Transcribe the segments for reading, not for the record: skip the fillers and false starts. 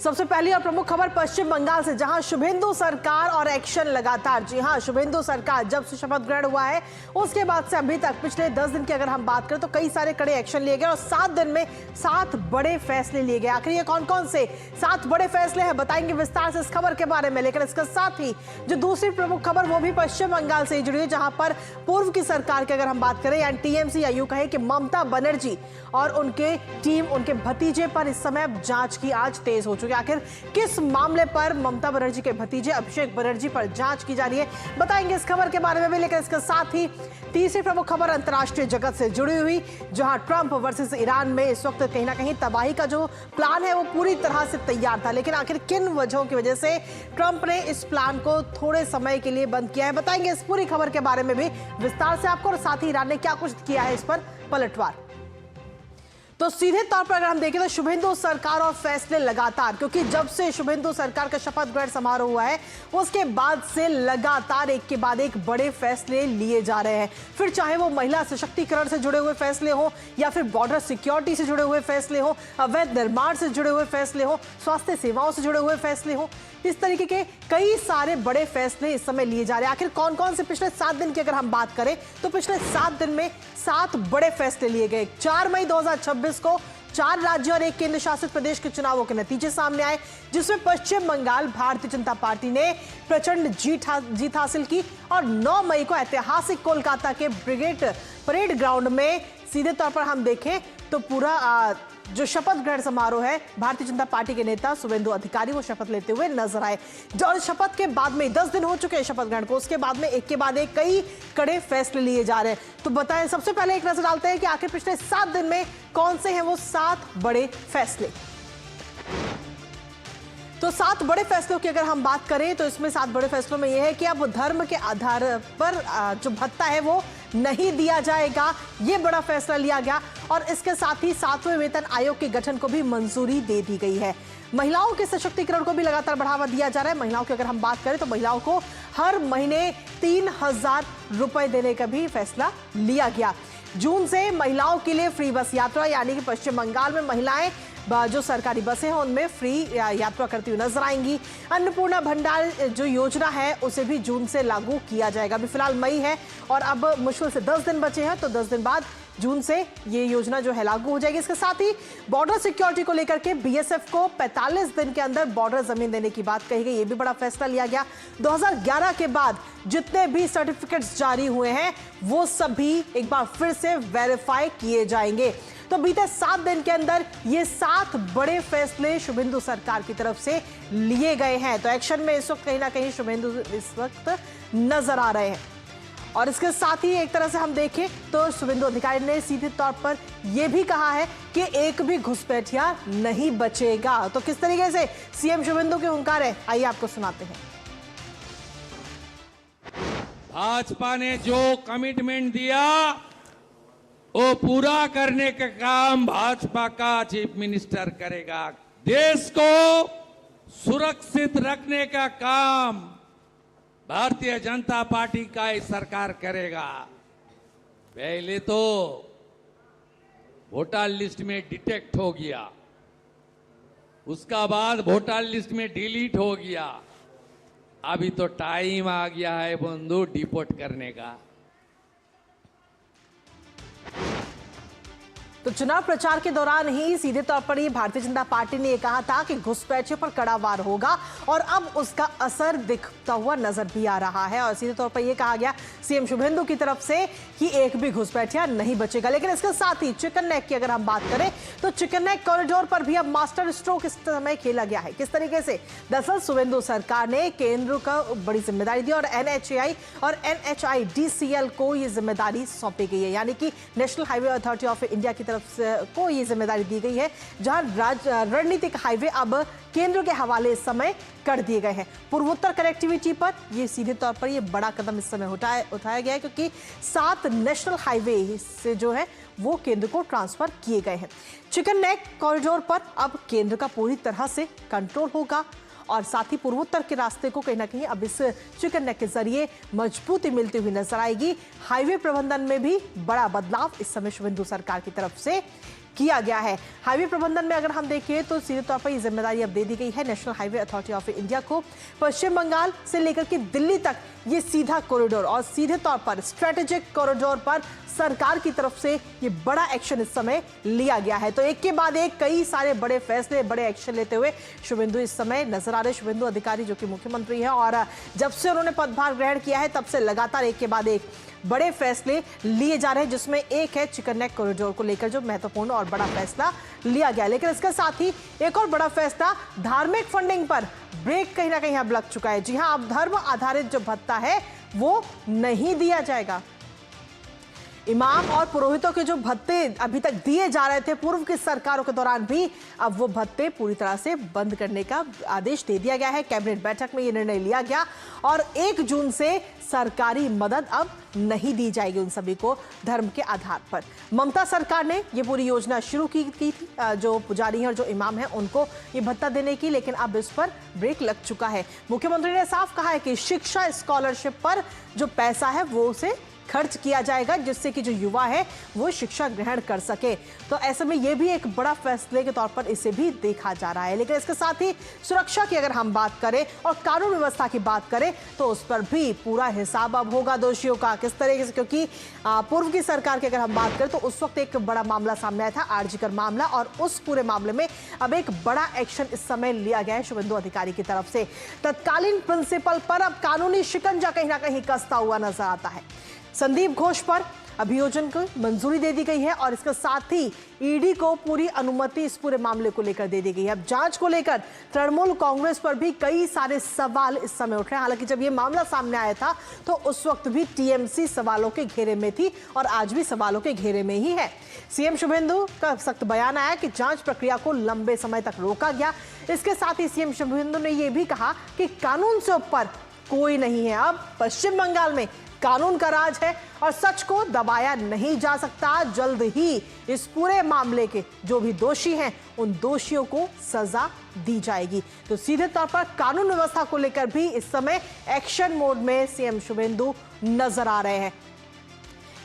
सबसे पहली और प्रमुख खबर पश्चिम बंगाल से, जहां शुभेंदु सरकार और एक्शन लगातार। जी हां, शुभेंदु सरकार जब से शपथ ग्रहण हुआ है उसके बाद से अभी तक पिछले 10 दिन की अगर हम बात करें तो कई सारे कड़े एक्शन लिए गए और 7 दिन में 7 बड़े फैसले लिए गए। आखिर ये कौन कौन से 7 बड़े फैसले हैं, बताएंगे विस्तार से इस खबर के बारे में। लेकिन इसके साथ ही जो दूसरी प्रमुख खबर वो भी पश्चिम बंगाल से जुड़ी है, जहां पर पूर्व की सरकार की अगर हम बात करें यानी टीएमसी या यूं कहें कि ममता बनर्जी और उनके टीम, उनके भतीजे पर इस समय जांच की आंच तेज हो चुकी है। आखिर किस मामले पर ममता बनर्जी के भतीजे अभिषेक बनर्जी पर जांच की जा रही है, बताएंगे इस खबर के बारे में भी। लेकिन इसके साथ ही तीसरी प्रमुख खबर अंतर्राष्ट्रीय जगत से जुड़ी हुई, जहां ट्रंप वर्सेस ईरान में इस वक्त कहीं ना कहीं तबाही का जो प्लान है वो पूरी तरह से तैयार था, लेकिन आखिर किन वजहों की वजह से ट्रंप ने इस प्लान को थोड़े समय के लिए बंद किया है, बताएंगे इस पूरी खबर के बारे में भी विस्तार से आपको। और साथ ही ईरान ने क्या कुछ किया है इस पर पलटवार। तो सीधे तौर पर अगर हम देखें तो शुभेंदु सरकार और फैसले लगातार, क्योंकि जब से शुभेंदु सरकार का शपथ ग्रहण समारोह हुआ है उसके बाद से लगातार एक के बाद एक बड़े फैसले लिए जा रहे हैं। फिर चाहे वो महिला सशक्तिकरण से जुड़े हुए फैसले हो, या फिर बॉर्डर सिक्योरिटी से जुड़े हुए फैसले हो, अवैध निर्माण से जुड़े हुए फैसले हो, स्वास्थ्य सेवाओं से जुड़े हुए फैसले हो, इस तरीके के कई सारे बड़े फैसले इस समय लिए जा रहे हैं। आखिर कौन कौन से पिछले 7 दिन की अगर हम बात करें तो पिछले 7 दिन में 7 बड़े फैसले लिए गए। 4 मई 2026 को 4 राज्यों और 1 केंद्र शासित प्रदेश के चुनावों के नतीजे सामने आए, जिसमें पश्चिम बंगाल भारतीय जनता पार्टी ने प्रचंड जीत हासिल की और 9 मई को ऐतिहासिक कोलकाता के ब्रिगेड परेड ग्राउंड में सीधे तौर पर हम देखें तो पूरा जो शपथ ग्रहण समारोह है, भारतीय जनता पार्टी के नेता शुभेंदु अधिकारी वो शपथ लेते हुए नजर आए। जो शपथ के बाद में 10 दिन हो चुके हैं शपथ ग्रहण को, उसके बाद में एक के बाद एक कई कड़े फैसले लिए जा रहे हैं। तो बताएं, सबसे पहले एक नजर डालते हैं कि आखिर पिछले 7 दिन में कौन से हैं वो 7 बड़े फैसले। तो 7 बड़े फैसलों की अगर हम बात करें तो इसमें 7 बड़े फैसलों में यह है कि अब धर्म के आधार पर जो भत्ता है वो नहीं दिया जाएगा, ये बड़ा फैसला लिया गया। और इसके साथ ही 7वें वेतन आयोग के गठन को भी मंजूरी दे दी गई है। महिलाओं के सशक्तिकरण को भी लगातार बढ़ावा दिया जा रहा है। महिलाओं की अगर हम बात करें तो महिलाओं को हर महीने 3000 रुपए देने का भी फैसला लिया गया। जून से महिलाओं के लिए फ्री बस यात्रा, यानी कि पश्चिम बंगाल में महिलाएं जो सरकारी बसें हैं उनमें फ्री यात्रा करती हुई नजर आएंगी। अन्नपूर्णा भंडार जो योजना है उसे भी जून से लागू किया जाएगा। अभी फिलहाल मई है और अब मुश्किल से 10 दिन बचे हैं, तो 10 दिन बाद जून से ये योजना जो है लागू हो जाएगी। इसके साथ ही बॉर्डर सिक्योरिटी को लेकर के बीएसएफ को 45 दिन के अंदर बॉर्डर जमीन देने की बात कही गई, ये भी बड़ा फैसला लिया गया। 2011 के बाद जितने भी सर्टिफिकेट्स जारी हुए हैं वो सभी एक बार फिर से वेरीफाई किए जाएंगे। तो बीते 7 दिन के अंदर ये 7 बड़े फैसले शुभेंदु सरकार की तरफ से लिए गए हैं। तो एक्शन में इस वक्त कहीं ना कहीं शुभेंदु इस वक्त नजर आ रहे हैं। और इसके साथ ही एक तरह से हम देखें तो शुभेंदु अधिकारी ने सीधे तौर पर यह भी कहा है कि एक भी घुसपैठिया नहीं बचेगा। तो किस तरीके से सीएम शुभेंदु के हुंकार है, आइए आपको सुनाते हैं। भाजपा ने जो कमिटमेंट दिया वो पूरा करने का काम भाजपा का चीफ मिनिस्टर करेगा। देश को सुरक्षित रखने का काम भारतीय जनता पार्टी का ही सरकार करेगा। पहले तो वोटर लिस्ट में डिटेक्ट हो गया, उसका बाद वोटर लिस्ट में डिलीट हो गया, अभी तो टाइम आ गया है बंधु डिपोर्ट करने का। तो चुनाव प्रचार के दौरान ही सीधे तौर पर ये भारतीय जनता पार्टी ने कहा था कि घुसपैठियों पर कड़ा वार होगा और अब उसका असर दिखता हुआ नजर भी आ रहा है। और सीधे तौर पर यह कहा गया सीएम शुभेंदु की तरफ से कि एक भी घुसपैठिया नहीं बचेगा। लेकिन इसके साथ ही चिकन नेक की अगर हम बात करें तो चिकन नेक कॉरिडोर पर भी अब मास्टर स्ट्रोक इस समय खेला गया है। किस तरीके से, दरअसल शुभेंदु सरकार ने केंद्र को बड़ी जिम्मेदारी दी और एनएचएआई और एनएचआईडीसीएल को यह जिम्मेदारी सौंपी गई है, यानी कि national highway authority of India की को ये जिम्मेदारी दी गई है, जहां रणनीतिक हाईवे अब केंद्र के हवाले इस समय कर दिए गए हैं। पूर्वोत्तर कनेक्टिविटी पर ये सीधे तौर पर ये बड़ा कदम इस समय उठाया गया है, क्योंकि 7 नेशनल हाईवे से जो है वो केंद्र को ट्रांसफर किए गए हैं। चिकन नेक कॉरिडोर पर अब केंद्र का पूरी तरह से कंट्रोल होगा और साथ ही पूर्वोत्तर के रास्ते को कहीं ना कहीं अब इस चिकन नेक के जरिए मजबूती मिलती हुई नजर आएगी। हाईवे प्रबंधन में भी बड़ा बदलाव इस समय शुभेंदु सरकार की तरफ से किया गया है। हाईवे प्रबंधन में अगर हम देखें तो सीधे तौर पर ये जिम्मेदारी अब दे दी गई है national highway authority of India को। पश्चिम बंगाल से लेकर के दिल्ली तक ये सीधा कॉरिडोर और सीधे तौर पर स्ट्रेटेजिक कॉरिडोर पर सरकार की तरफ से ये बड़ा एक्शन इस समय लिया गया है। तो एक के बाद एक कई सारे बड़े फैसले, बड़े एक्शन लेते हुए शुभेंदु इस समय नजर आ रहे। शुभेंदु अधिकारी जो कि मुख्यमंत्री है और जब से उन्होंने पदभार ग्रहण किया है तब से लगातार एक के बाद एक बड़े फैसले लिए जा रहे हैं, जिसमें एक है चिकन नेक कॉरिडोर को लेकर जो महत्वपूर्ण और बड़ा फैसला लिया गया। लेकिन इसके साथ ही एक और बड़ा फैसला धार्मिक फंडिंग पर ब्रेक कहीं ना कहीं अब लग चुका है। जी हां, अब धर्म आधारित जो भत्ता है वो नहीं दिया जाएगा। इमाम और पुरोहितों के जो भत्ते अभी तक दिए जा रहे थे पूर्व की सरकारों के दौरान भी, अब वो भत्ते पूरी तरह से बंद करने का आदेश दे दिया गया है। कैबिनेट बैठक में ये निर्णय लिया गया और 1 जून से सरकारी मदद अब नहीं दी जाएगी उन सभी को धर्म के आधार पर। ममता सरकार ने ये पूरी योजना शुरू की थी जो पुजारी हैं और जो इमाम हैं उनको ये भत्ता देने की, लेकिन अब इस पर ब्रेक लग चुका है। मुख्यमंत्री ने साफ कहा है कि शिक्षा स्कॉलरशिप पर जो पैसा है वो उसे खर्च किया जाएगा, जिससे कि जो युवा है वो शिक्षा ग्रहण कर सके। तो ऐसे में ये भी एक बड़ा फैसले के तौर पर इसे भी देखा जा रहा है। लेकिन इसके साथ ही सुरक्षा की अगर हम बात करें और कानून व्यवस्था की बात करें तो उस पर भी पूरा हिसाब अब होगा दोषियों का किस तरीके से, क्योंकि पूर्व की सरकार की अगर हम बात करें तो उस वक्त एक बड़ा मामला सामने आया था, आरजीकर मामला, और उस पूरे मामले में अब एक बड़ा एक्शन इस समय लिया गया है शुभेंदु अधिकारी की तरफ से। तत्कालीन प्रिंसिपल पर अब कानूनी शिकंजा कहीं ना कहीं कसता हुआ नजर आता है। संदीप घोष पर अभियोजन को मंजूरी दे दी गई है और इसके साथ ही ईडी को पूरी अनुमति इस पूरे मामले को लेकर दे दी गई है। अब जांच को लेकर तृणमूल कांग्रेस पर भी कई सारे सवाल इस समय उठ रहे हैं। हालांकि जब ये मामला सामने आया था तो उस वक्त भी टीएमसी सवालों के घेरे में थी और आज भी सवालों के घेरे में ही है। सीएम शुभेंदु का सख्त बयान आया कि जांच प्रक्रिया को लंबे समय तक रोका गया। इसके साथ ही सीएम शुभेंदु ने यह भी कहा कि कानून से ऊपर कोई नहीं है। अब पश्चिम बंगाल में कानून का राज है और सच को दबाया नहीं जा सकता। जल्द ही इस पूरे मामले के जो भी दोषी हैं उन दोषियों को सजा दी जाएगी। तो सीधे तौर पर कानून व्यवस्था को लेकर भी इस समय एक्शन मोड में सीएम शुभेंदु नजर आ रहे हैं।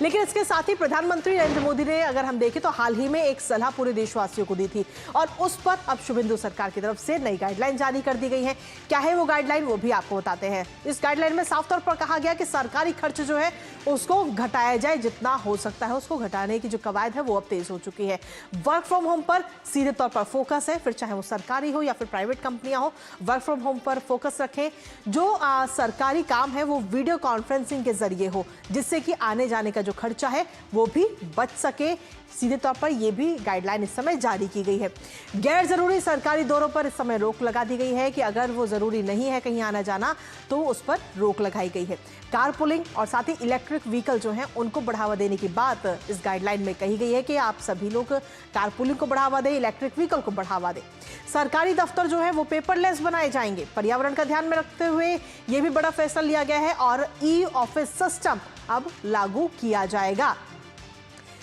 लेकिन इसके साथ ही प्रधानमंत्री नरेंद्र मोदी ने अगर हम देखें तो हाल ही में एक सलाह पूरे देशवासियों को दी थी और उस पर अब शुभेंदु सरकार की तरफ से नई गाइडलाइन जारी कर दी गई है। क्या है वो गाइडलाइन, वो भी आपको बताते हैं। इस गाइडलाइन में साफ तौर पर कहा गया कि सरकारी खर्च जो है उसको घटाया जाए, जितना हो सकता है उसको घटाने की जो कवायद है वो अब तेज हो चुकी है। वर्क फ्रॉम होम पर सीधे तौर पर फोकस है, फिर चाहे वो सरकारी हो या फिर प्राइवेट कंपनियां हो, वर्क फ्रॉम होम पर फोकस रखें। जो सरकारी काम है वो वीडियो कॉन्फ्रेंसिंग के जरिए हो, जिससे कि आने जाने का जो खर्चा है वो भी बच सके। सीधे तौर पर यह भी गाइडलाइन इस समय जारी की गई है। गैर जरूरी सरकारी दौरों पर इस समय रोक लगा दी गई है कि अगर वो जरूरी नहीं है कहीं आना जाना तो उस पर रोक लगाई गई है। कारपूलिंग और साथ ही इलेक्ट्रिक व्हीकल जो हैं उनको बढ़ावा देने की बात इस गाइडलाइन में कही गई है कि आप सभी लोग कारपूलिंग को बढ़ावा दें, इलेक्ट्रिक व्हीकल को बढ़ावा दें। सरकारी दफ्तर जो है वो पेपरलेस बनाए जाएंगे। पर्यावरण का ध्यान में रखते हुए यह भी बड़ा फैसला लिया गया है और ई ऑफिस सिस्टम अब लागू किया जाएगा।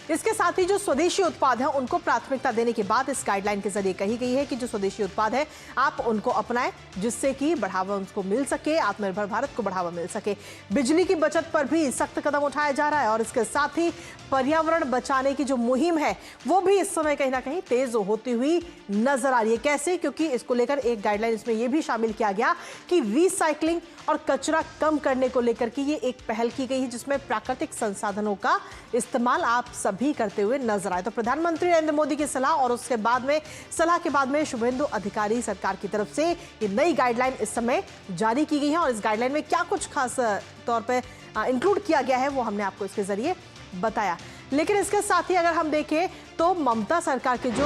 इसके साथ ही जो स्वदेशी उत्पाद हैं उनको प्राथमिकता देने की बात इस गाइडलाइन के जरिए कही गई है कि जो स्वदेशी उत्पाद है आप उनको अपनाएं, जिससे कि बढ़ावा उनको मिल सके, आत्मनिर्भर भारत को बढ़ावा मिल सके। बिजली की बचत पर भी सख्त कदम उठाया जा रहा है और इसके साथ ही पर्यावरण बचाने की जो मुहिम है वो भी इस समय कहीं ना कहीं तेज होती हुई नजर आ रही है। कैसे? क्योंकि इसको लेकर एक गाइडलाइन इसमें यह भी शामिल किया गया कि रिसाइकलिंग और कचरा कम करने को लेकर के ये एक पहल की गई है, जिसमें प्राकृतिक संसाधनों का इस्तेमाल आप भी करते हुए नजर आए। तो प्रधानमंत्री नरेंद्र मोदी की सलाह और उसके बाद में सलाह के बाद में शुभेंदु अधिकारी सरकार की तरफ से ये नई गाइडलाइन इस समय जारी की गई है और इस गाइडलाइन में क्या कुछ खास तौर पे इंक्लूड किया गया है वो हमने आपको इसके जरिए बताया। लेकिन इसके साथ ही अगर हम देखें तो ममता सरकार के जो